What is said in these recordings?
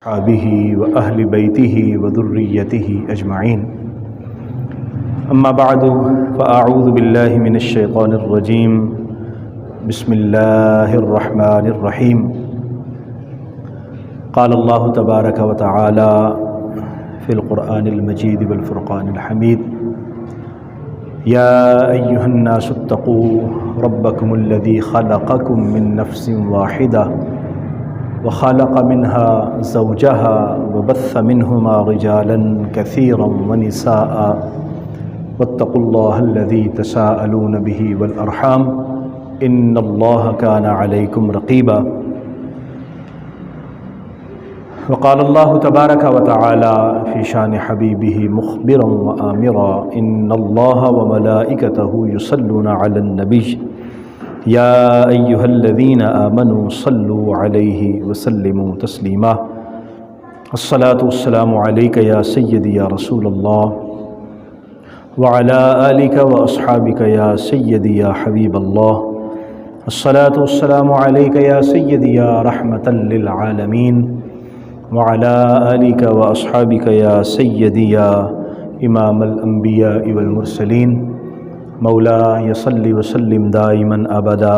وأصحابه وأهل بيته وذريته أجمعين. أما بعد فأعوذ بالله من الشيطان الرجيم. بسم الله الرحمن الرحيم. قال الله تبارك وتعالى في القرآن المجيد والفرقان الحميد: يا أيها الناس اتقوا ربكم الذي خلقكم من نفس واحدة وخلق منها زوجها وبث منهما رجالا كثيرا ونساء واتقوا الله الذي تساءلون به والأرحام إن الله كان عليكم رقيبا. وقال الله تبارك وتعالى في شان حبيبه مخبرا وآمرا: إن الله وملائكته يصلون على النبي يا أيها الذين آمنوا صلوا عليه وسلموا تسليما. الصلاة والسلام عليك يا سيدي يا رسول الله وعلى آلك وأصحابك يا سيدي يا حبيب الله. الصلاة والسلام عليك يا سيدي يا رحمة للعالمين وعلى آلك وأصحابك يا سيدي يا إمام الأنبياء والمرسلين. مولاي صل وسلم دائما أبدا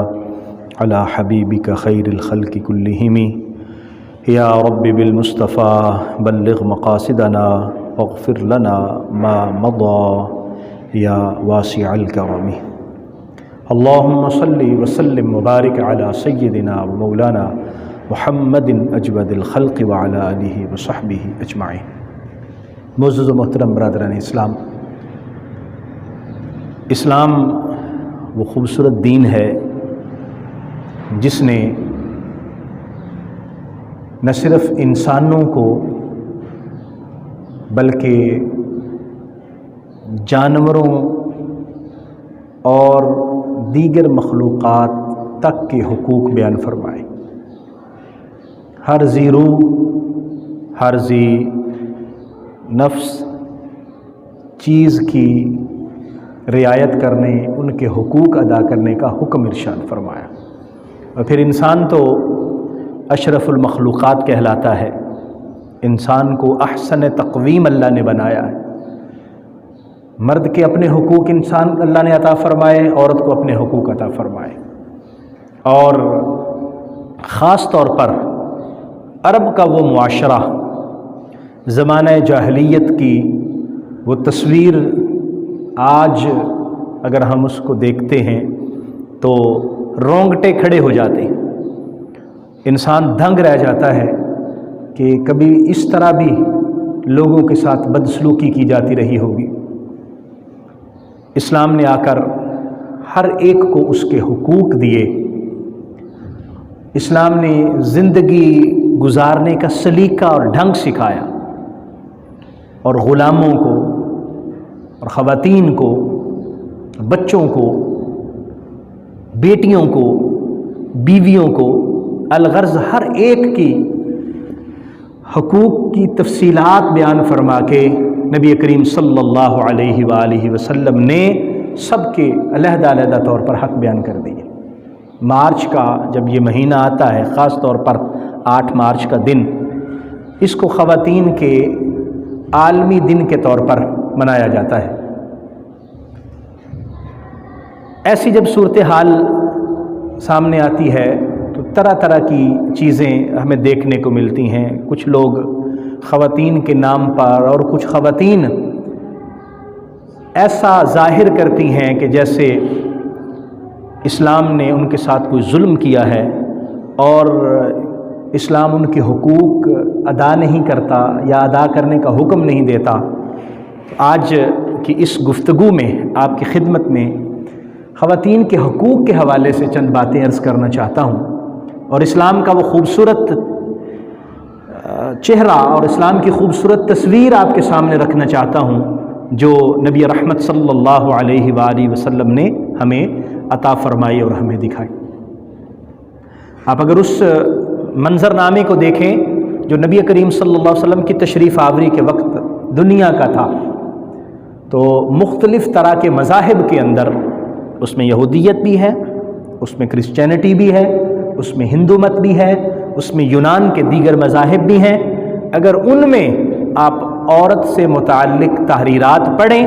على حبيبك خير الخلق كلهم. يا رب بالمصطفى بلغ مقاصدنا واغفر لنا ما مضى يا واسع الكرم. اللهم صل وسلم وبارك على سيدنا ومولانا محمد اجود الخلق وعلى آلہ وصحبہ اجمعین. معزز و محترم برادران اسلام، اسلام وہ خوبصورت دین ہے جس نے نہ صرف انسانوں کو بلکہ جانوروں اور دیگر مخلوقات تک کے حقوق بیان فرمائے. ہر ذی روح، ہر ذی نفس چیز کی رعایت کرنے، ان کے حقوق ادا کرنے کا حکم ارشاد فرمایا. اور پھر انسان تو اشرف المخلوقات کہلاتا ہے. انسان کو احسن تقویم اللہ نے بنایا ہے. مرد کے اپنے حقوق انسان اللہ نے عطا فرمائے، عورت کو اپنے حقوق عطا فرمائے. اور خاص طور پر عرب کا وہ معاشرہ، زمانہ جاہلیت کی وہ تصویر آج اگر ہم اس کو دیکھتے ہیں تو رونگٹے کھڑے ہو جاتے ہیں. انسان دنگ رہ جاتا ہے کہ کبھی اس طرح بھی لوگوں کے ساتھ بدسلوکی کی جاتی رہی ہوگی. اسلام نے آ کر ہر ایک کو اس کے حقوق دیے. اسلام نے زندگی گزارنے کا سلیقہ اور ڈھنگ سکھایا، اور غلاموں کو اور خواتین کو، بچوں کو، بیٹیوں کو، بیویوں کو، الغرض ہر ایک کی حقوق کی تفصیلات بیان فرما کے نبی کریم صلی اللہ علیہ وآلہ وسلم نے سب کے علیحدہ علیحدہ طور پر حق بیان کر دیے. مارچ کا جب یہ مہینہ آتا ہے، خاص طور پر 8 مارچ کا دن، اس کو خواتین کے عالمی دن کے طور پر منایا جاتا ہے. ایسی جب صورتحال سامنے آتی ہے تو طرح طرح کی چیزیں ہمیں دیکھنے کو ملتی ہیں. کچھ لوگ خواتین کے نام پر اور کچھ خواتین ایسا ظاہر کرتی ہیں کہ جیسے اسلام نے ان کے ساتھ کوئی ظلم کیا ہے اور اسلام ان کے حقوق ادا نہیں کرتا یا ادا کرنے کا حکم نہیں دیتا. آج کی اس گفتگو میں آپ کی خدمت میں خواتین کے حقوق کے حوالے سے چند باتیں عرض کرنا چاہتا ہوں، اور اسلام کا وہ خوبصورت چہرہ اور اسلام کی خوبصورت تصویر آپ کے سامنے رکھنا چاہتا ہوں جو نبی رحمت صلی اللہ علیہ وآلہ وسلم نے ہمیں عطا فرمائی اور ہمیں دکھائی. آپ اگر اس منظر نامے کو دیکھیں جو نبی کریم صلی اللہ علیہ وسلم کی تشریف آوری کے وقت دنیا کا تھا، تو مختلف طرح کے مذاہب کے اندر اس میں یہودیت بھی ہے، اس میں کرسچینٹی بھی ہے، اس میں ہندو مت بھی ہے، اس میں یونان کے دیگر مذاہب بھی ہیں، اگر ان میں آپ عورت سے متعلق تحریرات پڑھیں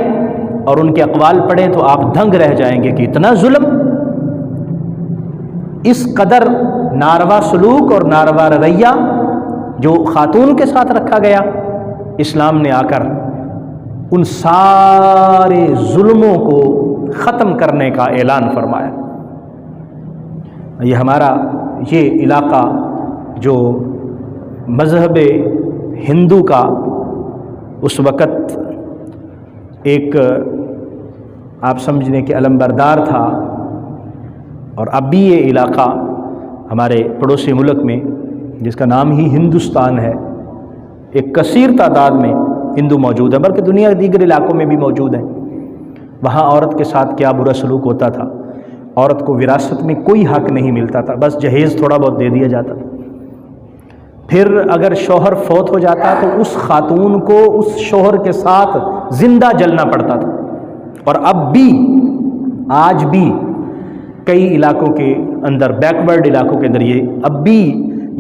اور ان کے اقوال پڑھیں تو آپ دنگ رہ جائیں گے کہ اتنا ظلم، اس قدر ناروا سلوک اور ناروا رویہ جو خاتون کے ساتھ رکھا گیا۔ اسلام نے آ کر ان سارے ظلموں کو ختم کرنے کا اعلان فرمایا۔ یہ ہمارا یہ علاقہ جو مذہب ہندو کا اس وقت ایک آپ سمجھنے کے علمبردار تھا، اور اب بھی یہ علاقہ ہمارے پڑوسی ملک میں جس کا نام ہی ہندوستان ہے، ایک کثیر تعداد میں ہندو موجود ہے، بلکہ دنیا کے دیگر علاقوں میں بھی موجود ہیں۔ وہاں عورت کے ساتھ کیا برا سلوک ہوتا تھا، عورت کو وراثت میں کوئی حق نہیں ملتا تھا، بس جہیز تھوڑا بہت دے دیا جاتا تھا۔ پھر اگر شوہر فوت ہو جاتا تو اس خاتون کو اس شوہر کے ساتھ زندہ جلنا پڑتا تھا۔ اور اب بھی آج بھی کئی علاقوں کے اندر، بیکورڈ علاقوں کے اندر اب بھی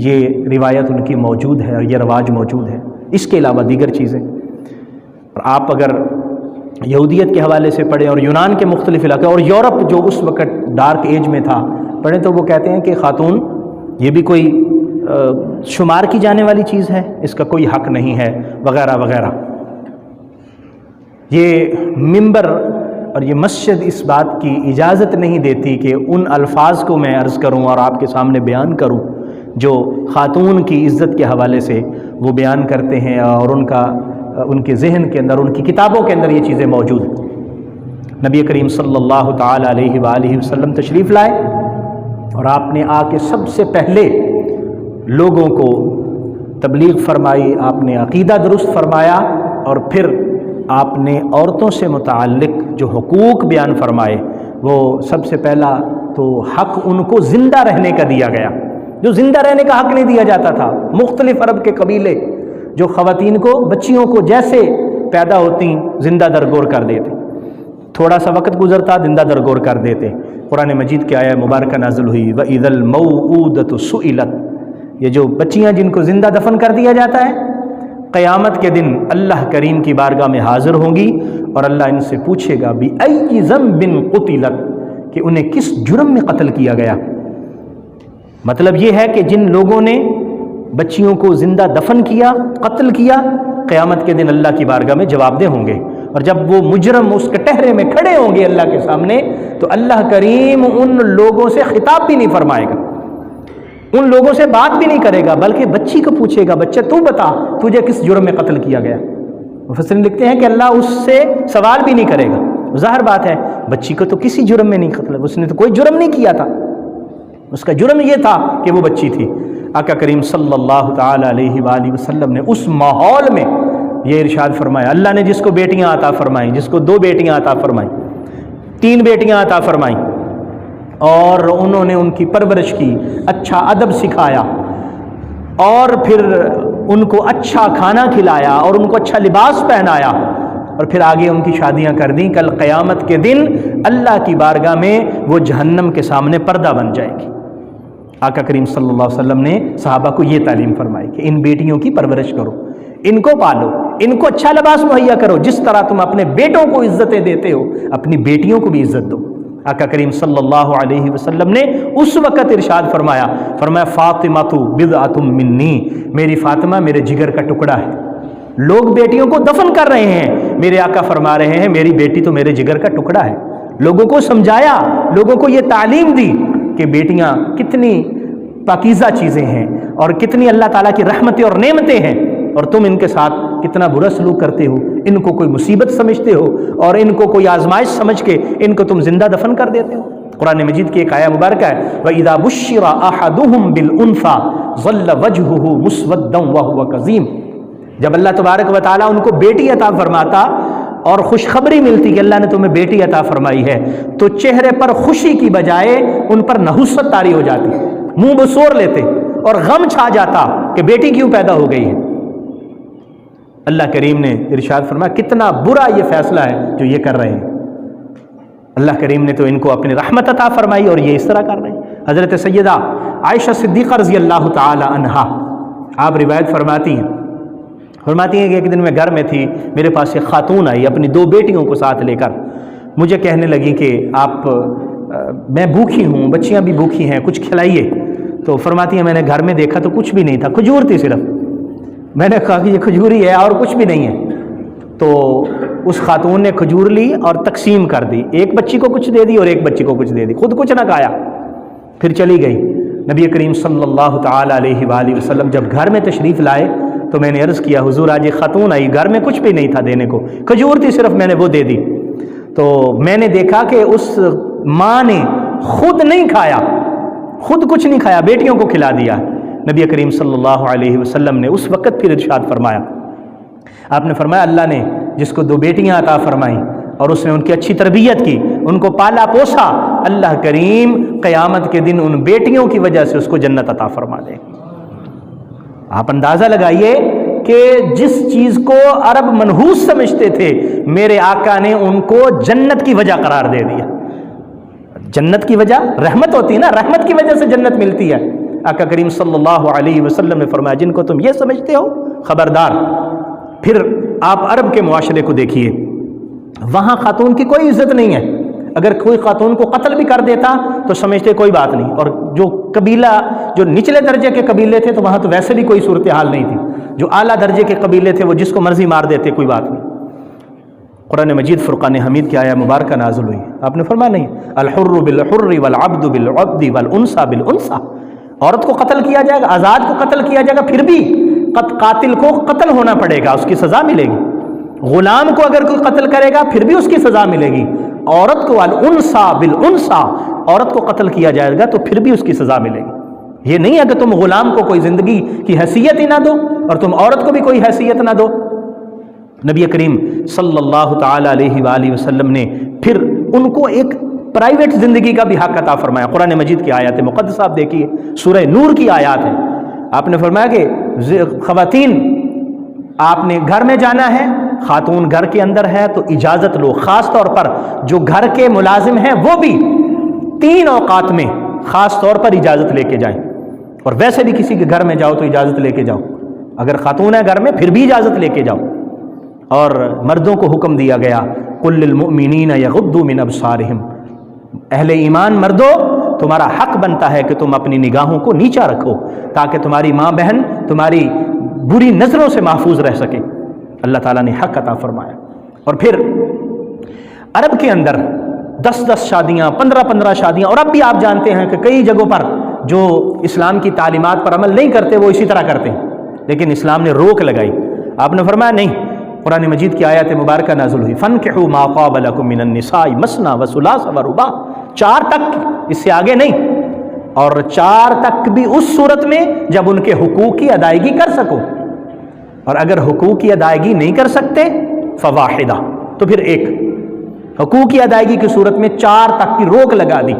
یہ روایت ان کی موجود ہے اور یہ رواج موجود ہے۔ اس کے علاوہ دیگر چیزیں، اور آپ اگر یہودیت کے حوالے سے پڑھیں اور یونان کے مختلف علاقے اور یورپ جو اس وقت ڈارک ایج میں تھا پڑھیں تو وہ کہتے ہیں کہ خاتون یہ بھی کوئی شمار کی جانے والی چیز ہے، اس کا کوئی حق نہیں ہے وغیرہ وغیرہ۔ یہ منبر اور یہ مسجد اس بات کی اجازت نہیں دیتی کہ ان الفاظ کو میں عرض کروں اور آپ کے سامنے بیان کروں جو خاتون کی عزت کے حوالے سے وہ بیان کرتے ہیں، اور ان کے ذہن کے اندر، ان کی کتابوں کے اندر یہ چیزیں موجود ہیں۔ نبی کریم صلی اللہ تعالی علیہ وآلہ وسلم تشریف لائے اور آپ نے آ کے سب سے پہلے لوگوں کو تبلیغ فرمائی، آپ نے عقیدہ درست فرمایا، اور پھر آپ نے عورتوں سے متعلق جو حقوق بیان فرمائے، وہ سب سے پہلا تو حق ان کو زندہ رہنے کا دیا گیا، جو زندہ رہنے کا حق نہیں دیا جاتا تھا۔ مختلف عرب کے قبیلے جو خواتین کو، بچیوں کو جیسے پیدا ہوتی زندہ درگور کر دیتے، تھوڑا سا وقت گزرتا زندہ درگور کر دیتے۔ قرآن مجید کی آیہ مبارکہ نازل ہوئی وَإِذَا الْمَوْءُودَةُ سُئِلَتْ، یہ جو بچیاں جن کو زندہ دفن کر دیا جاتا ہے، قیامت کے دن اللہ کریم کی بارگاہ میں حاضر ہوں گی اور اللہ ان سے پوچھے گا بِأَيِّ ذَنبٍ قُتِلَتْ، کہ انہیں کس جرم میں قتل کیا گیا۔ مطلب یہ ہے کہ جن لوگوں نے بچیوں کو زندہ دفن کیا، قتل کیا، قیامت کے دن اللہ کی بارگاہ میں جواب دہ ہوں گے، اور جب وہ مجرم اس کٹہرے میں کھڑے ہوں گے اللہ کے سامنے تو اللہ کریم ان لوگوں سے خطاب بھی نہیں فرمائے گا، ان لوگوں سے بات بھی نہیں کرے گا، بلکہ بچی کو پوچھے گا بچہ تو بتا تجھے کس جرم میں قتل کیا گیا۔ مفسرین لکھتے ہیں کہ اللہ اس سے سوال بھی نہیں کرے گا۔ ظاہر بات ہے بچی کو تو کسی جرم میں نہیں قتل، اس نے تو کوئی جرم نہیں کیا تھا، اس کا جرم یہ تھا کہ وہ بچی تھی۔ آقا کریم صلی اللہ تعالی علیہ وآلہ وسلم نے اس ماحول میں یہ ارشاد فرمایا، اللہ نے جس کو بیٹیاں عطا فرمائیں، جس کو 2 بیٹیاں عطا فرمائیں، 3 بیٹیاں عطا فرمائیں، اور انہوں نے ان کی پرورش کی، اچھا ادب سکھایا، اور پھر ان کو اچھا کھانا کھلایا اور ان کو اچھا لباس پہنایا، اور پھر آگے ان کی شادیاں کر دیں، کل قیامت کے دن اللہ کی بارگاہ میں وہ جہنم کے سامنے پردہ بن جائے گی۔ آقا کریم صلی اللہ علیہ وسلم نے صحابہ کو یہ تعلیم فرمائی کہ ان بیٹیوں کی پرورش کرو، ان کو پالو، ان کو اچھا لباس مہیا کرو، جس طرح تم اپنے بیٹوں کو عزتیں دیتے ہو اپنی بیٹیوں کو بھی عزت دو۔ آقا کریم صلی اللہ علیہ وسلم نے اس وقت ارشاد فرمایا فاطمہ بضعۃ منی، میری فاطمہ میرے جگر کا ٹکڑا ہے۔ لوگ بیٹیوں کو دفن کر رہے ہیں، میرے آقا فرما رہے ہیں میری بیٹی تو میرے جگر کا ٹکڑا ہے۔ لوگوں کو سمجھایا، لوگوں کو یہ تعلیم دی کہ بیٹیاں کتنی پاکیزہ چیزیں ہیں اور کتنی اللہ تعالیٰ کی رحمتیں اور نعمتیں ہیں، اور تم ان کے ساتھ کتنا برا سلوک کرتے ہو، ان کو کوئی مصیبت سمجھتے ہو اور ان کو کوئی آزمائش سمجھ کے ان کو تم زندہ دفن کر دیتے ہو۔ قرآن مجید کی ایک آیہ مبارکہ ہے وَإِذَا بُشِّرَ أَحَدُهُمْ بِالْأُنثَىٰ ظَلَّ وَجْهُهُ مُسْوَدًّا وَهُوَ كَظِيمٌ، جب اللہ تبارک و تعالیٰ ان کو بیٹی عطا فرماتا اور خوشخبری ملتی کہ اللہ نے تمہیں بیٹی عطا فرمائی ہے تو چہرے پر خوشی کی بجائے ان پر نحوست طاری ہو جاتی، منہ بسور لیتے اور غم چھا جاتا کہ بیٹی کیوں پیدا ہو گئی ہے۔ اللہ کریم نے ارشاد فرمایا کتنا برا یہ فیصلہ ہے جو یہ کر رہے ہیں۔ اللہ کریم نے تو ان کو اپنی رحمت عطا فرمائی اور یہ اس طرح کر رہے ہیں۔ حضرت سیدہ عائشہ صدیقہ رضی اللہ تعالی عنہا آپ روایت فرماتی ہیں فرماتی ہیں کہ ایک دن میں گھر میں تھی، میرے پاس ایک خاتون آئی اپنی 2 بیٹیوں کو ساتھ لے کر، مجھے کہنے لگی کہ آپ میں بھوکھی ہوں، بچیاں بھی بھوکھی ہیں، کچھ کھلائیے۔ تو فرماتی ہیں میں نے گھر میں دیکھا تو کچھ بھی نہیں تھا، کھجور تھی صرف۔ میں نے کہا کہ یہ کھجور ہی ہے اور کچھ بھی نہیں ہے۔ تو اس خاتون نے کھجور لی اور تقسیم کر دی، ایک بچی کو کچھ دے دی اور ایک بچی کو کچھ دے دی، خود کچھ نہ کھایا، پھر چلی گئی۔ نبی کریم صلی اللہ تعالیٰ علیہ وآلہ وسلم جب گھر میں تشریف لائے تو میں نے عرض کیا حضور آج ایک خاتون آئی، گھر میں کچھ بھی نہیں تھا دینے کو، کھجور تھی صرف، میں نے وہ دے دی۔ تو میں نے دیکھا کہ اس ماں نے خود نہیں کھایا، خود کچھ نہیں کھایا، بیٹیوں کو کھلا دیا۔ نبی کریم صلی اللہ علیہ وسلم نے اس وقت پھر ارشاد فرمایا، آپ نے فرمایا اللہ نے جس کو 2 بیٹیاں عطا فرمائیں اور اس نے ان کی اچھی تربیت کی، ان کو پالا پوسا، اللہ کریم قیامت کے دن ان بیٹیوں کی وجہ سے اس کو جنت عطا فرما دے۔ آپ اندازہ لگائیے کہ جس چیز کو عرب منحوس سمجھتے تھے، میرے آقا نے ان کو جنت کی وجہ قرار دے دیا۔ جنت کی وجہ رحمت ہوتی ہے نا، رحمت کی وجہ سے جنت ملتی ہے۔ آقا کریم صلی اللہ علیہ وسلم نے فرمایا جن کو تم یہ سمجھتے ہو خبردار۔ پھر آپ عرب کے معاشرے کو دیکھیے، وہاں خاتون کی کوئی عزت نہیں ہے، اگر کوئی خاتون کو قتل بھی کر دیتا تو سمجھتے کوئی بات نہیں، اور جو قبیلہ جو نچلے درجے کے قبیلے تھے تو وہاں تو ویسے بھی کوئی صورتحال نہیں تھی، جو اعلیٰ درجے کے قبیلے تھے وہ جس کو مرضی مار دیتے، کوئی بات نہیں۔ قرآن مجید فرقان حمید کی آیہ مبارکہ نازل ہوئی، آپ نے فرمایا نہیں الحر بالحر والعبد بالعبد والانثى بالانثى، عورت کو قتل کیا جائے گا، آزاد کو قتل کیا جائے گا، پھر بھی قاتل کو قتل ہونا پڑے گا، اس کی سزا ملے گی۔ غلام کو اگر کوئی قتل کرے گا پھر بھی اس کی سزا ملے گی۔ عورت کو الانثى بالانثى، عورت کو قتل کیا جائے گا تو پھر بھی اس کی سزا ملے گی۔ یہ نہیں ہے کہ تم غلام کو کوئی زندگی کی حیثیت ہی نہ دو اور تم عورت کو بھی کوئی حیثیت نہ دو۔ نبی کریم صلی اللہ تعالی علیہ وآلہ وسلم نے پھر ان کو ایک پرائیویٹ زندگی کا بھی حق عطا فرمایا۔ قرآن مجید کی آیات مقدسہ آپ دیکھیے، سورہ نور کی آیات ہیں، آپ نے فرمایا کہ خواتین آپ نے گھر میں جانا ہے، خاتون گھر کے اندر ہے تو اجازت لو، خاص طور پر جو گھر کے ملازم ہیں وہ بھی 3 اوقات میں خاص طور پر اجازت لے کے جائیں، اور ویسے بھی کسی کے گھر میں جاؤ تو اجازت لے کے جاؤ، اگر خاتون ہے گھر میں پھر بھی اجازت لے کے جاؤ۔ اور مردوں کو حکم دیا گیا قل للمؤمنین یغضوا من ابصارہم، اہل ایمان مردوں تمہارا حق بنتا ہے کہ تم اپنی نگاہوں کو نیچا رکھو تاکہ تمہاری ماں بہن تمہاری بری نظروں سے محفوظ رہ سکے۔ اللہ تعالیٰ نے حق عطا فرمایا۔ اور پھر عرب کے اندر 10 شادیاں، 15 شادیاں، اور اب بھی آپ جانتے ہیں کہ کئی جگہوں پر جو اسلام کی تعلیمات پر عمل نہیں کرتے وہ اسی طرح کرتے ہیں، لیکن اسلام نے روک لگائی۔ آپ نے فرمایا نہیں، قرآن مجید کی آیات مبارکہ نازل ہوئی فَانْكِحُوا مَا طَابَ لَكُم مِّنَ النِّسَاءِ مَثْنَىٰ وَثُلَاثَ وَرُبَاعَ، 4 تک، اس سے آگے نہیں، اور 4 تک بھی اس صورت میں جب ان کے حقوق کی ادائیگی کر سکو، اور اگر حقوق کی ادائیگی نہیں کر سکتے فواحدہ، تو پھر 1۔ حقوق کی ادائیگی کی صورت میں 4 تک کی روک لگا دی۔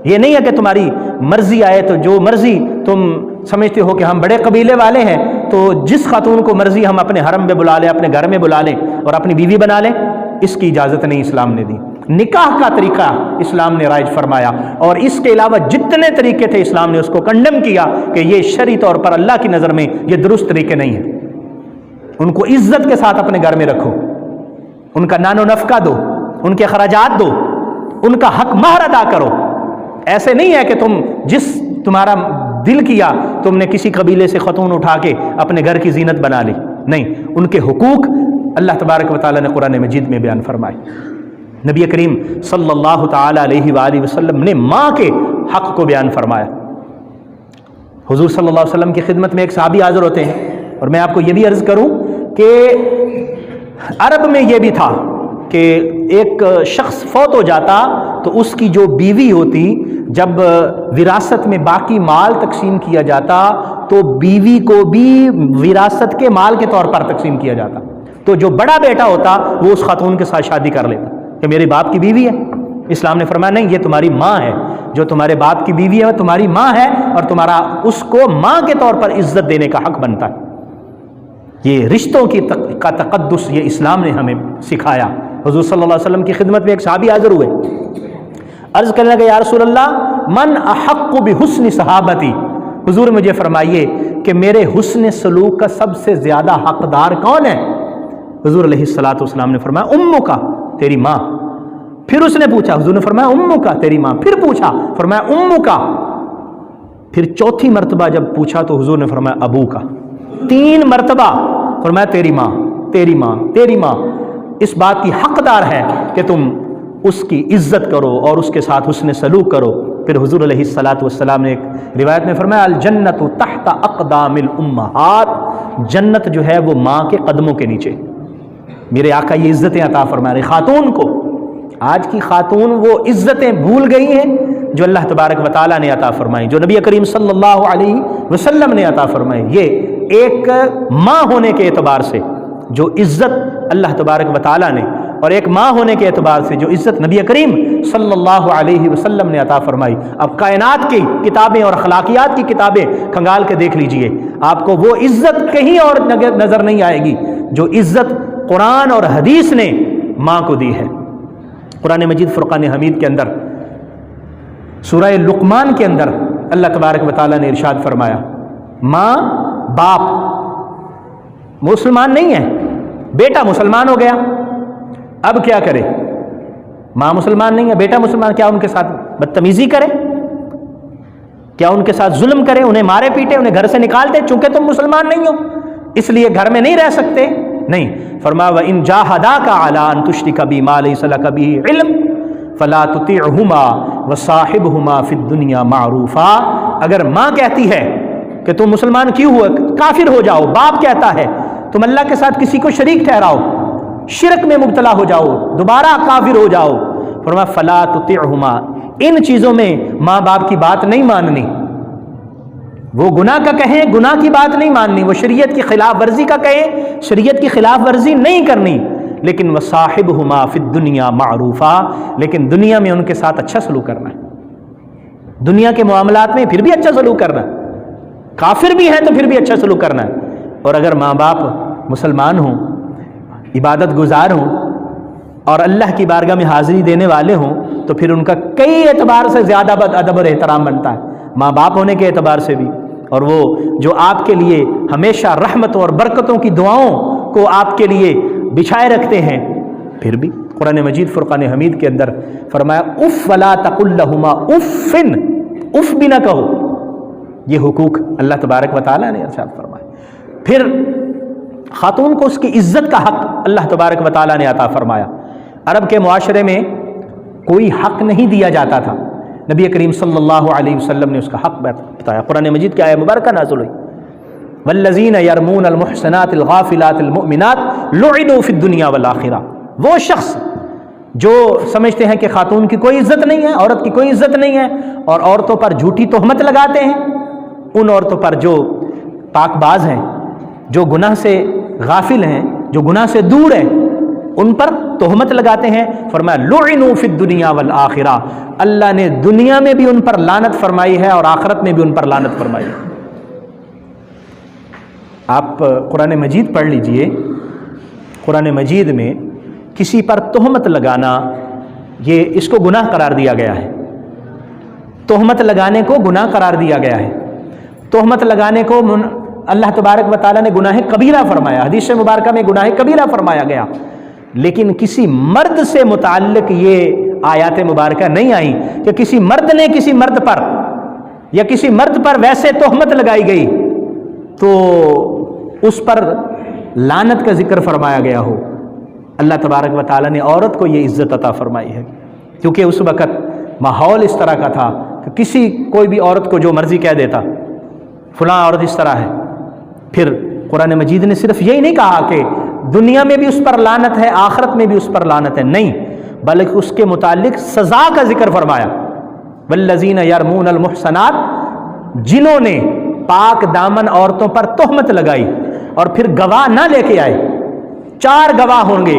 یہ نہیں ہے کہ تمہاری مرضی آئے تو جو مرضی تم سمجھتے ہو کہ ہم بڑے قبیلے والے ہیں تو جس خاتون کو مرضی ہم اپنے حرم میں بلا لیں، اپنے گھر میں بلا لیں اور اپنی بیوی بنا لیں، اس کی اجازت نہیں اسلام نے دی۔ نکاح کا طریقہ اسلام نے رائج فرمایا، اور اس کے علاوہ جتنے طریقے تھے اسلام نے اس کو کنڈم کیا کہ یہ شرعی طور پر اللہ کی نظر میں یہ درست طریقے نہیں ہیں۔ ان کو عزت کے ساتھ اپنے گھر میں رکھو، ان کا نان و نفقہ دو، ان کے اخراجات دو، ان کا حق مہر ادا کرو۔ ایسے نہیں ہے کہ تم جس تمہارا دل کیا تم نے کسی قبیلے سے خاتون اٹھا کے اپنے گھر کی زینت بنا لی، نہیں، ان کے حقوق اللہ تبارک و تعالیٰ نے قرآن مجید میں بیان فرمائے۔ نبی کریم صلی اللہ تعالی علیہ وآلہ وسلم نے ماں کے حق کو بیان فرمایا۔ حضور صلی اللہ علیہ وسلم کی خدمت میں ایک صحابی حاضر ہوتے ہیں، اور میں آپ کو یہ بھی عرض کروں کہ عرب میں یہ بھی تھا کہ ایک شخص فوت ہو جاتا تو اس کی جو بیوی ہوتی، جب وراثت میں باقی مال تقسیم کیا جاتا تو بیوی کو بھی وراثت کے مال کے طور پر تقسیم کیا جاتا، تو جو بڑا بیٹا ہوتا وہ اس خاتون کے ساتھ شادی کر لیتا کہ میرے باپ کی بیوی ہے۔ اسلام نے فرمایا نہیں، یہ تمہاری ماں ہے، جو تمہارے باپ کی بیوی ہے وہ تمہاری ماں ہے، اور تمہارا اس کو ماں کے طور پر عزت دینے کا حق بنتا ہے۔ یہ رشتوں کا تقدس یہ اسلام نے ہمیں سکھایا۔ حضور صلی اللہ علیہ وسلم کی خدمت میں ایک صحابی حاضر ہوئے، عرض کرنے لگے یا رسول اللہ من احق بحسن صحابتی، حضور مجھے فرمائیے کہ میرے حسن سلوک کا سب سے زیادہ حقدار کون ہے؟ حضور علیہ الصلوۃ والسلام نے فرمایا امک کا، تیری ماں۔ پھر اس نے پوچھا، حضور نے فرمایا امک کا، تیری ماں۔ پھر پوچھا، فرمایا امک کا۔ پھر چوتھی مرتبہ جب پوچھا تو حضور نے فرمایا ابو کا۔ 3 مرتبہ فرمایا تیری ماں، تیری ماں، تیری ماں اس بات کی حقدار ہے کہ تم اس کی عزت کرو اور اس کے ساتھ حسن سلوک کرو۔ پھر حضور علیہ الصلوۃ والسلام نے ایک روایت میں فرمایا الجنت تحت اقدام الامہات، جنت جو ہے وہ ماں کے قدموں کے نیچے۔ میرے آقا یہ عزتیں عطا فرما رہے خاتون کو۔ آج کی خاتون وہ عزتیں بھول گئی ہیں جو اللہ تبارک و تعالیٰ نے عطا فرمائی، جو نبی کریم صلی اللہ علیہ وسلم نے عطا فرمائی۔ یہ ایک ماں ہونے کے اعتبار سے جو عزت اللہ تبارک و تعالیٰ نے، اور ایک ماں ہونے کے اعتبار سے جو عزت نبی کریم صلی اللہ علیہ وسلم نے عطا فرمائی۔ اب کائنات کی کتابیں اور اخلاقیات کی کتابیں کھنگال کے دیکھ لیجئے، آپ کو وہ عزت کہیں اور نظر نہیں آئے گی جو عزت قرآن اور حدیث نے ماں کو دی ہے۔ قرآن مجید فرقان حمید کے اندر سورہ لقمان کے اندر اللہ تبارک و تعالیٰ نے ارشاد فرمایا، ماں باپ مسلمان نہیں ہے، بیٹا مسلمان ہو گیا، اب کیا کرے؟ ماں مسلمان نہیں ہے، بیٹا مسلمان، کیا ان کے ساتھ بدتمیزی کرے؟ کیا ان کے ساتھ ظلم کرے؟ انہیں مارے پیٹے، انہیں گھر سے نکال دے چونکہ تم مسلمان نہیں ہو اس لیے گھر میں نہیں رہ سکتے؟ نہیں، فرمایا وَإِن جَاهَدَاكَ عَلَىٰ أَن تُشْرِكَ بِي مَا لَيْسَ لَكَ بِهِ عِلْمٌ فَلَا تُطِعْهُمَا وَصَاحِبْهُمَا فِي الدُّنْيَا مَعْرُوفًا۔ اگر ماں کہتی ہے کہ تم مسلمان کیوں ہو، کافر ہو جاؤ، باپ کہتا ہے تم اللہ کے ساتھ کسی کو شریک ٹھہراؤ، شرک میں مبتلا ہو جاؤ، دوبارہ کافر ہو جاؤ، فرمایا فَلَا تُطِعْهُمَا، ان چیزوں میں ماں باپ کی بات نہیں ماننی۔ وہ گناہ کا کہیں، گناہ کی بات نہیں ماننی، وہ شریعت کی خلاف ورزی کا کہیں، شریعت کی خلاف ورزی نہیں کرنی، لیکن وَصَاحِبْهُمَا فِي الدُّنْيَا مَعْرُوفًا، لیکن دنیا میں ان کے ساتھ اچھا سلوک کرنا ہے، دنیا کے معاملات میں پھر بھی اچھا سلوک کرنا ہے، کافر بھی ہیں تو پھر بھی اچھا سلوک کرنا ہے۔ اور اگر ماں باپ مسلمان ہوں، عبادت گزار ہوں اور اللہ کی بارگاہ میں حاضری دینے والے ہوں تو پھر ان کا کئی اعتبار سے زیادہ ادب اور احترام بنتا ہے، ماں باپ ہونے کے اعتبار سے بھی، اور وہ جو آپ کے لیے ہمیشہ رحمتوں اور برکتوں کی دعاؤں کو آپ کے لیے بچھائے رکھتے ہیں، پھر بھی قرآن مجید فرقان حمید کے اندر فرمایا اف ولا تقل لہما افن، اف بھی نہ کہو، یہ حقوق اللہ تبارک و تعالیٰ نے ارشاد فرمایا۔ پھر خاتون کو اس کی عزت کا حق اللہ تبارک و تعالیٰ نے عطا فرمایا۔ عرب کے معاشرے میں کوئی حق نہیں دیا جاتا تھا، نبی کریم صلی اللہ علیہ وسلم نے اس کا حق بتایا۔ قرآن مجید کی آیت مبارکہ نازل ہوئی والذین یرمون المحصنات الغافلات المؤمنات لعنوا فی الدنیا والآخرہ، وہ شخص جو سمجھتے ہیں کہ خاتون کی کوئی عزت نہیں ہے، عورت کی کوئی عزت نہیں ہے، اور عورتوں پر جھوٹی تہمت لگاتے ہیں، ان عورتوں پر جو پاک باز ہیں، جو گناہ سے غافل ہیں، جو گناہ سے دور ہیں، ان پر تہمت لگاتے ہیں، فرمایا لعنوا فی الدنیا والآخرہ، اللہ نے دنیا میں بھی ان پر لعنت فرمائی ہے اور آخرت میں بھی ان پر لعنت فرمائی ہے۔ آپ قرآن مجید پڑھ لیجئے، قرآن مجید میں کسی پر تہمت لگانا یہ اس کو گناہ قرار دیا گیا ہے، تہمت لگانے کو گناہ قرار دیا گیا ہے، تہمت لگانے کو اللہ تبارک و تعالیٰ نے گناہ کبیرہ فرمایا، حدیث مبارکہ میں گناہ کبیرہ فرمایا گیا، لیکن کسی مرد سے متعلق یہ آیات مبارکہ نہیں آئیں کہ کسی مرد نے کسی مرد پر یا کسی مرد پر ویسے تہمت لگائی گئی تو اس پر لعنت کا ذکر فرمایا گیا ہو۔ اللہ تبارک و تعالیٰ نے عورت کو یہ عزت عطا فرمائی ہے، کیونکہ اس وقت ماحول اس طرح کا تھا کہ کوئی بھی عورت کو جو مرضی کہہ دیتا فلاں عورت اس طرح ہے۔ پھر قرآن مجید نے صرف یہی نہیں کہا کہ دنیا میں بھی اس پر لعنت ہے، آخرت میں بھی اس پر لعنت ہے، نہیں، بلکہ اس کے متعلق سزا کا ذکر فرمایا، والذین یرمون المحصنات، جنہوں نے پاک دامن عورتوں پر تہمت لگائی اور پھر گواہ نہ لے کے آئے، 4 گواہ ہوں گے،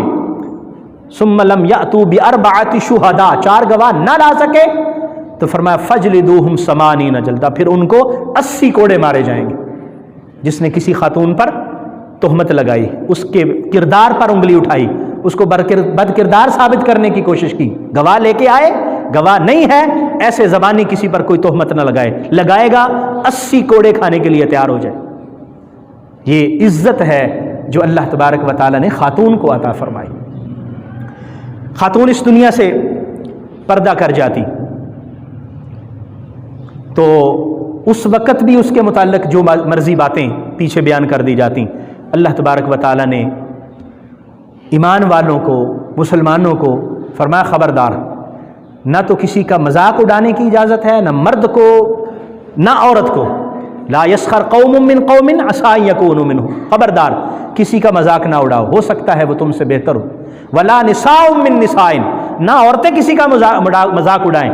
ثم لم یأتوا بأربعۃ شہداء، 4 گواہ نہ لا سکے تو فرمایا فجلدوہم 80 جلدہ، پھر ان کو 80 کوڑے مارے جائیں گے۔ جس نے کسی خاتون پر تہمت لگائی، اس کے کردار پر انگلی اٹھائی، اس کو بد کردار ثابت کرنے کی کوشش کی، گواہ لے کے آئے، گواہ نہیں ہے، ایسے زبانی کسی پر کوئی تہمت نہ لگائے گا 80 کوڑے کھانے کے لیے تیار ہو جائے۔ یہ عزت ہے جو اللہ تبارک و تعالیٰ نے خاتون کو عطا فرمائی۔ خاتون اس دنیا سے پردہ کر جاتی تو اس وقت بھی اس کے متعلق جو مرضی باتیں پیچھے بیان کر دی جاتی، اللہ تبارک و تعالیٰ نے ایمان والوں کو، مسلمانوں کو فرمایا خبردار، نہ تو کسی کا مذاق اڑانے کی اجازت ہے، نہ مرد کو نہ عورت کو۔ لا یسخر قوم من قوم عسى ان يكونوا منهم، خبردار کسی کا مذاق نہ اڑاؤ، ہو سکتا ہے وہ تم سے بہتر ہو۔ ولا نساء من نساء، نہ عورتیں کسی کا مذاق اڑائیں،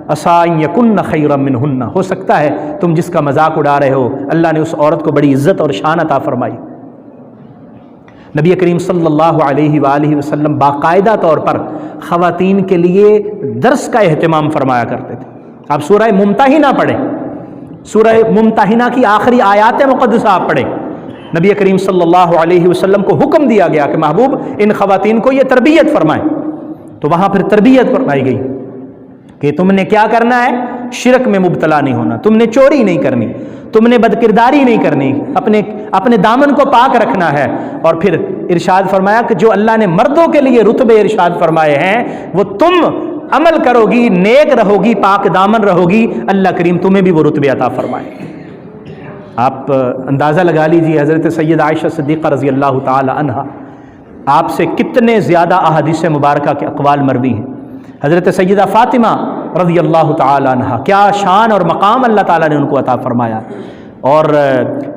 عسى ان يكن خيرا منهن، ہو سکتا ہے تم جس کا مذاق اڑا رہے ہو اللہ نے اس عورت کو بڑی عزت اور شان عطا فرمائی۔ نبی کریم صلی اللہ علیہ وآلہ وسلم باقاعدہ طور پر خواتین کے لیے درس کا اہتمام فرمایا کرتے تھے۔ آپ سورہ ممتحنہ پڑھیں، سورہ ممتحنہ کی آخری آیات مقدسہ آپ پڑھیں، نبی کریم صلی اللہ علیہ وسلم کو حکم دیا گیا کہ محبوب ان خواتین کو یہ تربیت فرمائیں، تو وہاں پھر تربیت فرمائی گئی کہ تم نے کیا کرنا ہے، شرک میں مبتلا نہیں ہونا، تم نے چوری نہیں کرنی، تم نے بدکرداری نہیں کرنی، اپنے دامن کو پاک رکھنا ہے۔ اور پھر ارشاد فرمایا کہ جو اللہ نے مردوں کے لیے رتبے ارشاد فرمائے ہیں وہ تم عمل کرو گی، نیک رہو گی، پاک دامن رہو گی، اللہ کریم تمہیں بھی وہ رتبے عطا فرمائے۔ آپ اندازہ لگا لیجیے حضرت سید عائشہ صدیقہ رضی اللہ تعالی عنہا آپ سے کتنے زیادہ احادیث مبارکہ کے اقوال مروی ہیں۔ حضرت سیدہ فاطمہ رضی اللہ تعالی عنہا، کیا شان اور مقام اللہ تعالیٰ نے ان کو عطا فرمایا، اور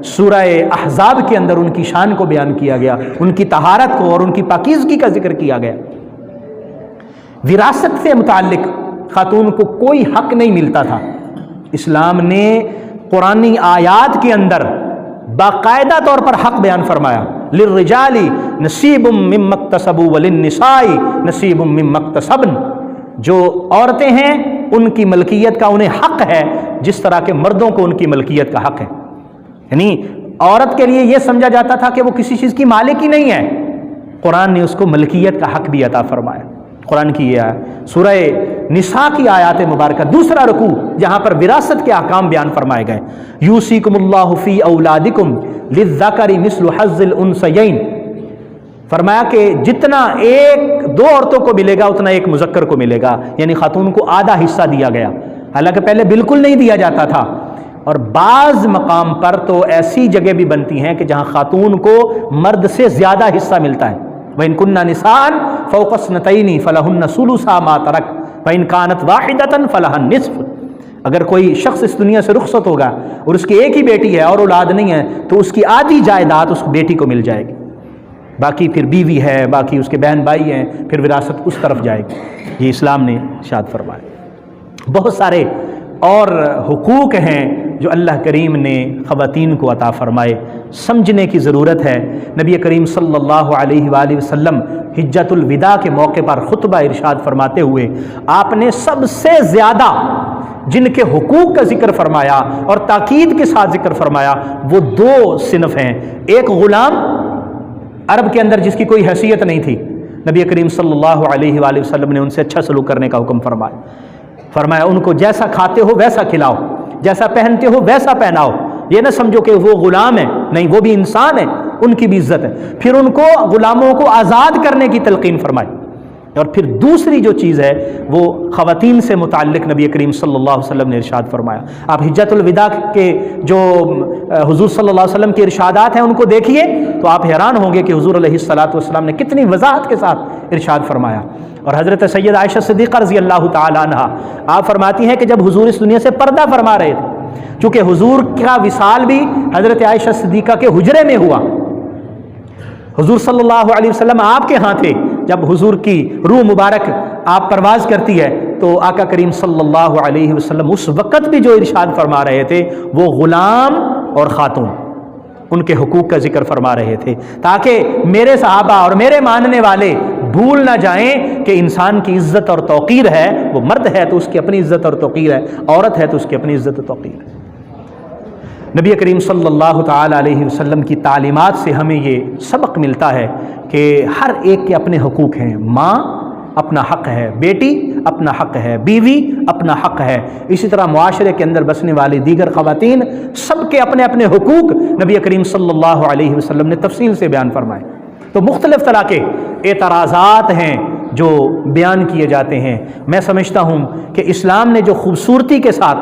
سورہ احزاب کے اندر ان کی شان کو بیان کیا گیا، ان کی طہارت کو اور ان کی پاکیزگی کا ذکر کیا گیا۔ وراثت سے متعلق خاتون کو کوئی حق نہیں ملتا تھا، اسلام نے قرآنی آیات کے اندر باقاعدہ طور پر حق بیان فرمایا، للرجال نصیب مما اکتسبوا وللنساء نصیب مما اکتسبن، جو عورتیں ہیں ان کی ملکیت کا انہیں حق ہے جس طرح کے مردوں کو ان کی ملکیت کا حق ہے۔ یعنی عورت کے لیے یہ سمجھا جاتا تھا کہ وہ کسی چیز کی مالک ہی نہیں ہے، قرآن نے اس کو ملکیت کا حق بھی عطا فرمایا۔ قرآن کی یہ آیت سورہ نساء کی آیات مبارکہ دوسرا رکوع جہاں پر وراثت کے احکام بیان فرمائے گئے، یوصیکم اللہ فی اولادکم للذکر مثل حظ الانثیین، فرمایا کہ جتنا دو عورتوں کو ملے گا اتنا ایک مذکر کو ملے گا، یعنی خاتون کو آدھا حصہ دیا گیا، حالانکہ پہلے بالکل نہیں دیا جاتا تھا۔ اور بعض مقام پر تو ایسی جگہ بھی بنتی ہیں کہ جہاں خاتون کو مرد سے زیادہ حصہ ملتا ہے، وَإِن كُنَّ نِسَاءً فَوْقَ اثْنَتَيْنِ فَلَهُنَّ ثُلُثَا مَا تَرَكَ وَإِن كَانَتْ وَاحِدَةً فَلَهَا النِّصْفُ، اگر کوئی شخص اس دنیا سے رخصت ہوگا اور اس کی ایک ہی بیٹی ہے اور اولاد نہیں ہے تو اس کی آدھی جائیداد اس بیٹی کو مل جائے گی، باقی پھر بیوی ہے، باقی اس کے بہن بھائی ہیں، پھر وراثت اس طرف جائے گی۔ یہ اسلام نے ارشاد فرمایا۔ بہت سارے اور حقوق ہیں جو اللہ کریم نے خواتین کو عطا فرمائے، سمجھنے کی ضرورت ہے۔ نبی کریم صلی اللہ علیہ وآلہ وسلم حجۃ الوداع کے موقع پر خطبہ ارشاد فرماتے ہوئے آپ نے سب سے زیادہ جن کے حقوق کا ذکر فرمایا اور تاکید کے ساتھ ذکر فرمایا وہ دو صنف ہیں، ایک غلام عرب کے اندر جس کی کوئی حیثیت نہیں تھی، نبی کریم صلی اللہ علیہ وآلہ وسلم نے ان سے اچھا سلوک کرنے کا حکم فرمایا ان کو جیسا کھاتے ہو ویسا کھلاؤ، جیسا پہنتے ہو ویسا پہناؤ، یہ نہ سمجھو کہ وہ غلام ہے، نہیں، وہ بھی انسان ہے، ان کی بھی عزت ہے۔ پھر ان کو غلاموں کو آزاد کرنے کی تلقین فرمائی۔ اور پھر دوسری جو چیز ہے وہ خواتین سے متعلق نبی کریم صلی اللہ علیہ وسلم نے ارشاد فرمایا۔ آپ حجۃ الوداع کے جو حضور صلی اللہ علیہ وسلم کے ارشادات ہیں ان کو دیکھیے تو آپ حیران ہوں گے کہ حضور علیہ الصلاۃ والسلام نے کتنی وضاحت کے ساتھ ارشاد فرمایا۔ اور حضرت سید عائشہ صدیقہ رضی اللہ تعالی عنہا آپ فرماتی ہیں کہ جب حضور اس دنیا سے پردہ فرما رہے تھے، چونکہ حضور کا وصال بھی حضرت عائشہ صدیقہ کے حجرے میں ہوا، حضور صلی اللہ علیہ وسلم آپ کے ہاں تھے، جب حضور کی روح مبارک آپ پرواز کرتی ہے تو آقا کریم صلی اللہ علیہ وسلم اس وقت بھی جو ارشاد فرما رہے تھے وہ غلام اور خاتون ان کے حقوق کا ذکر فرما رہے تھے، تاکہ میرے صحابہ اور میرے ماننے والے بھول نہ جائیں کہ انسان کی عزت اور توقیر ہے، وہ مرد ہے تو اس کی اپنی عزت اور توقیر ہے، عورت ہے تو اس کی اپنی عزت اور توقیر ہے۔ نبی کریم صلی اللہ تعالی علیہ وسلم کی تعلیمات سے ہمیں یہ سبق ملتا ہے کہ ہر ایک کے اپنے حقوق ہیں، ماں اپنا حق ہے، بیٹی اپنا حق ہے، بیوی اپنا حق ہے، اسی طرح معاشرے کے اندر بسنے والی دیگر خواتین سب کے اپنے اپنے حقوق نبی کریم صلی اللہ علیہ وسلم نے تفصیل سے بیان فرمائے۔ تو مختلف طرح کے اعتراضات ہیں جو بیان کیے جاتے ہیں۔ میں سمجھتا ہوں کہ اسلام نے جو خوبصورتی کے ساتھ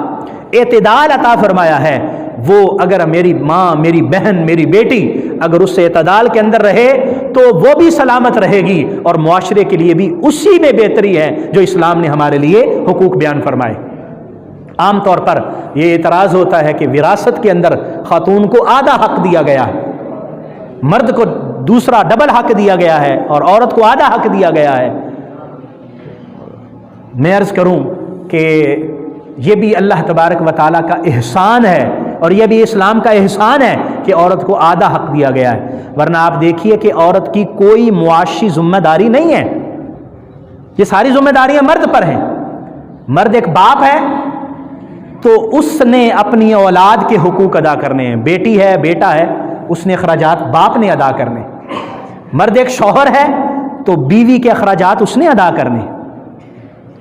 اعتدال عطا فرمایا ہے، وہ اگر میری ماں، میری بہن، میری بیٹی اگر اس اعتدال کے اندر رہے تو وہ بھی سلامت رہے گی، اور معاشرے کے لیے بھی اسی میں بہتری ہے جو اسلام نے ہمارے لیے حقوق بیان فرمائے۔ عام طور پر یہ اعتراض ہوتا ہے کہ وراثت کے اندر خاتون کو آدھا حق دیا گیا ہے، مرد کو دوسرا ڈبل حق دیا گیا ہے، اور عورت کو آدھا حق دیا گیا ہے۔ میں عرض کروں کہ یہ بھی اللہ تبارک و تعالیٰ کا احسان ہے، اور یہ بھی اسلام کا احسان ہے کہ عورت کو آدھا حق دیا گیا ہے، ورنہ آپ دیکھیے کہ عورت کی کوئی معاشی ذمہ داری نہیں ہے، یہ ساری ذمہ داریاں مرد پر ہیں۔ مرد ایک باپ ہے تو اس نے اپنی اولاد کے حقوق ادا کرنے ہیں، بیٹی ہے، بیٹا ہے، اس نے اخراجات باپ نے ادا کرنے ہیں۔ مرد ایک شوہر ہے تو بیوی کے اخراجات اس نے ادا کرنے ہیں۔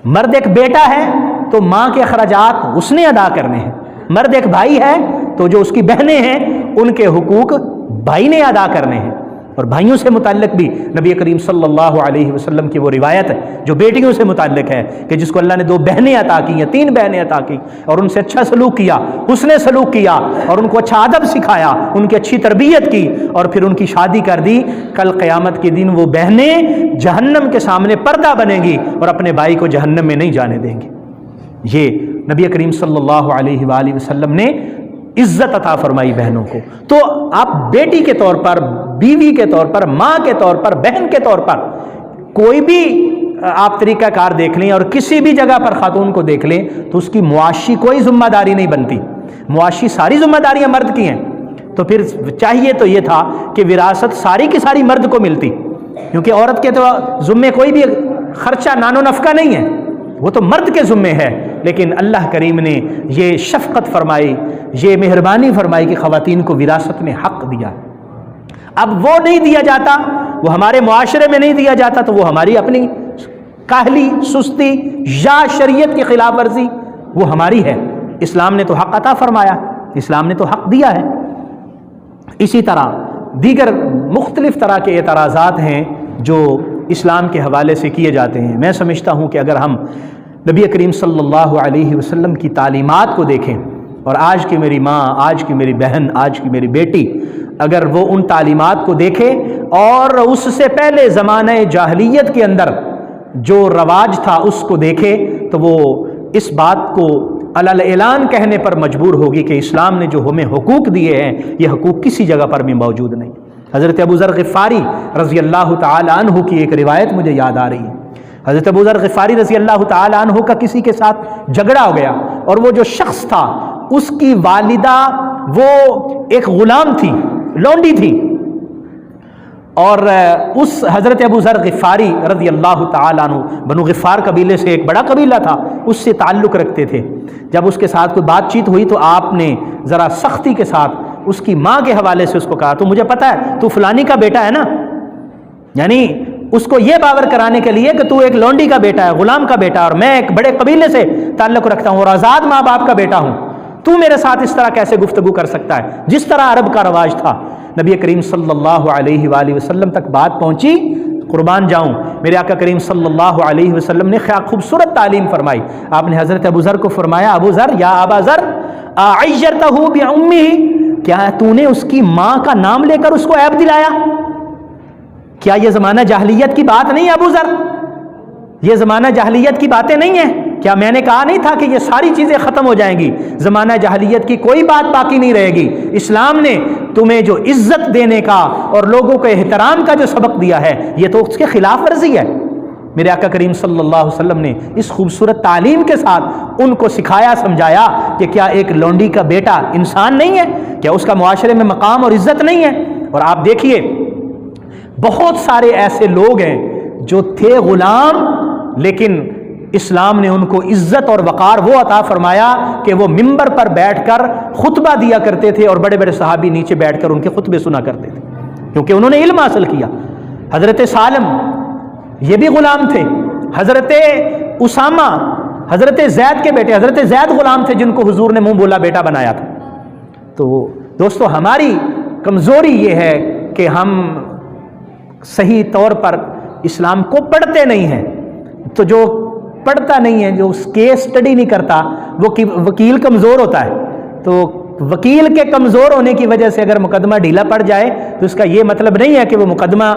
مرد ایک بیٹا ہے تو ماں کے اخراجات اس نے ادا کرنے ہیں۔ مرد ایک بھائی ہے تو جو اس کی بہنیں ہیں ان کے حقوق بھائی نے ادا کرنے ہیں۔ اور بھائیوں سے متعلق بھی نبی کریم صلی اللہ علیہ وسلم کی وہ روایت ہے جو بیٹیوں سے متعلق ہے کہ جس کو اللہ نے 2 بہنیں عطا کی ہیں، 3 بہنیں عطا کی، اور ان سے اچھا سلوک کیا، حسن سلوک کیا، اور ان کو اچھا ادب سکھایا، ان کی اچھی تربیت کی، اور پھر ان کی شادی کر دی۔ کل قیامت کے دن وہ بہنیں جہنم کے سامنے پردہ بنیں گی اور اپنے بھائی کو جہنم میں نہیں جانے دیں گی۔ یہ نبی کریم صلی اللہ علیہ وآلہ وسلم نے عزت عطا فرمائی بہنوں کو۔ تو آپ بیٹی کے طور پر، بیوی کے طور پر، ماں کے طور پر، بہن کے طور پر کوئی بھی آپ طریقہ کار دیکھ لیں اور کسی بھی جگہ پر خاتون کو دیکھ لیں تو اس کی معاشی کوئی ذمہ داری نہیں بنتی، معاشی ساری ذمہ داریاں مرد کی ہیں۔ تو پھر چاہیے تو یہ تھا کہ وراثت ساری کی ساری مرد کو ملتی، کیونکہ عورت کے تو ذمے کوئی بھی خرچہ نان و نفقہ نہیں ہے، وہ تو مرد کے ذمے ہے۔ لیکن اللہ کریم نے یہ شفقت فرمائی، یہ مہربانی فرمائی کہ خواتین کو وراثت میں حق دیا۔ اب وہ نہیں دیا جاتا، وہ ہمارے معاشرے میں نہیں دیا جاتا، تو وہ ہماری اپنی کاہلی، سستی یا شریعت کی خلاف ورزی وہ ہماری ہے۔ اسلام نے تو حق عطا فرمایا، اسلام نے تو حق دیا ہے۔ اسی طرح دیگر مختلف طرح کے اعتراضات ہیں جو اسلام کے حوالے سے کیے جاتے ہیں۔ میں سمجھتا ہوں کہ اگر ہم نبی کریم صلی اللہ علیہ وسلم کی تعلیمات کو دیکھیں، اور آج کی میری ماں، آج کی میری بہن، آج کی میری بیٹی اگر وہ ان تعلیمات کو دیکھے اور اس سے پہلے زمانہ جاہلیت کے اندر جو رواج تھا اس کو دیکھے، تو وہ اس بات کو علی اعلان کہنے پر مجبور ہوگی کہ اسلام نے جو ہمیں حقوق دیے ہیں یہ حقوق کسی جگہ پر بھی موجود نہیں۔ حضرت ابو ذر غفاری رضی اللہ تعالی عنہ کی ایک روایت مجھے یاد آ رہی ہے۔ حضرت ابو ذر غفاری رضی اللہ تعالی عنہ کا کسی کے ساتھ جھگڑا ہو گیا، اور وہ جو شخص تھا اس کی والدہ وہ ایک غلام تھی، لونڈی تھی، اور اس حضرت ابو ذر غفاری رضی اللہ تعالی عنہ بنو غفار قبیلے سے ایک بڑا قبیلہ تھا، اس سے تعلق رکھتے تھے۔ جب اس کے ساتھ کوئی بات چیت ہوئی تو آپ نے ذرا سختی کے ساتھ اس کی ماں کے حوالے سے اس کو کہا، تو مجھے پتا ہے تو فلانی کا بیٹا ہے نا، یعنی اس کو یہ باور کرانے کے لیے کہ تو ایک لونڈی کا بیٹا ہے، غلام کا بیٹا، اور میں ایک بڑے قبیلے سے تعلق رکھتا ہوں اور آزاد ماں باپ کا بیٹا ہوں، تو میرے ساتھ اس طرح کیسے گفتگو کر سکتا ہے؟ جس طرح عرب کا رواج تھا۔ نبی کریم صلی اللہ علیہ وآلہ وسلم تک بات پہنچی، قربان جاؤں میرے آقا کریم صلی اللہ علیہ وسلم نے خوبصورت تعلیم فرمائی۔ آپ نے حضرت ابو ذر کو فرمایا، ابو ذر یا ابا ذر اعیرتہ بعمہ، کیا تو نے اس کی ماں کا نام لے کر اس کو عیب دلایا؟ کیا یہ زمانہ جاہلیت کی بات نہیں ہے ابو ذر؟ یہ زمانہ جاہلیت کی باتیں نہیں ہیں؟ کیا میں نے کہا نہیں تھا کہ یہ ساری چیزیں ختم ہو جائیں گی، زمانہ جاہلیت کی کوئی بات باقی نہیں رہے گی؟ اسلام نے تمہیں جو عزت دینے کا اور لوگوں کو احترام کا جو سبق دیا ہے یہ تو اس کے خلاف ورزی ہے۔ میرے آقا کریم صلی اللہ علیہ وسلم نے اس خوبصورت تعلیم کے ساتھ ان کو سکھایا، سمجھایا کہ کیا ایک لونڈی کا بیٹا انسان نہیں ہے؟ کیا اس کا معاشرے میں مقام اور عزت نہیں ہے؟ اور آپ دیکھیے بہت سارے ایسے لوگ ہیں جو تھے غلام، لیکن اسلام نے ان کو عزت اور وقار وہ عطا فرمایا کہ وہ منبر پر بیٹھ کر خطبہ دیا کرتے تھے، اور بڑے بڑے صحابی نیچے بیٹھ کر ان کے خطبے سنا کرتے تھے، کیونکہ انہوں نے علم حاصل کیا۔ حضرت سالم یہ بھی غلام تھے، حضرت اسامہ حضرت زید کے بیٹے، حضرت زید غلام تھے جن کو حضور نے منہ بولا بیٹا بنایا تھا۔ تو دوستو ہماری کمزوری یہ ہے کہ ہم صحیح طور پر اسلام کو پڑھتے نہیں ہیں. تو جو پڑھتا نہیں ہے، جو اس کیس سٹڈی نہیں کرتا، وہ وکیل کمزور ہوتا ہے. تو وکیل کے کمزور ہونے کی وجہ سے اگر مقدمہ ڈھیلا پڑ جائے تو اس کا یہ مطلب نہیں ہے کہ وہ مقدمہ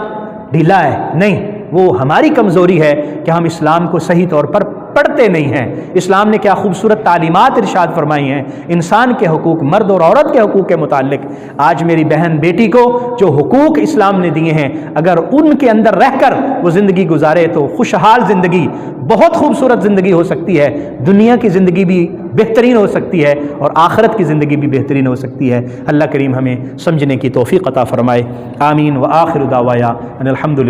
ڈھیلا ہے، نہیں، وہ ہماری کمزوری ہے کہ ہم اسلام کو صحیح طور پر پڑھتے نہیں ہیں. اسلام نے کیا خوبصورت تعلیمات ارشاد فرمائی ہیں انسان کے حقوق، مرد اور عورت کے حقوق کے متعلق. آج میری بہن بیٹی کو جو حقوق اسلام نے دیے ہیں، اگر ان کے اندر رہ کر وہ زندگی گزارے تو خوشحال زندگی، بہت خوبصورت زندگی ہو سکتی ہے. دنیا کی زندگی بھی بہترین ہو سکتی ہے اور آخرت کی زندگی بھی بہترین ہو سکتی ہے. اللہ کریم ہمیں سمجھنے کی توفیق عطا فرمائے. آمین. وآخر دعوایا ان الحمد للہ.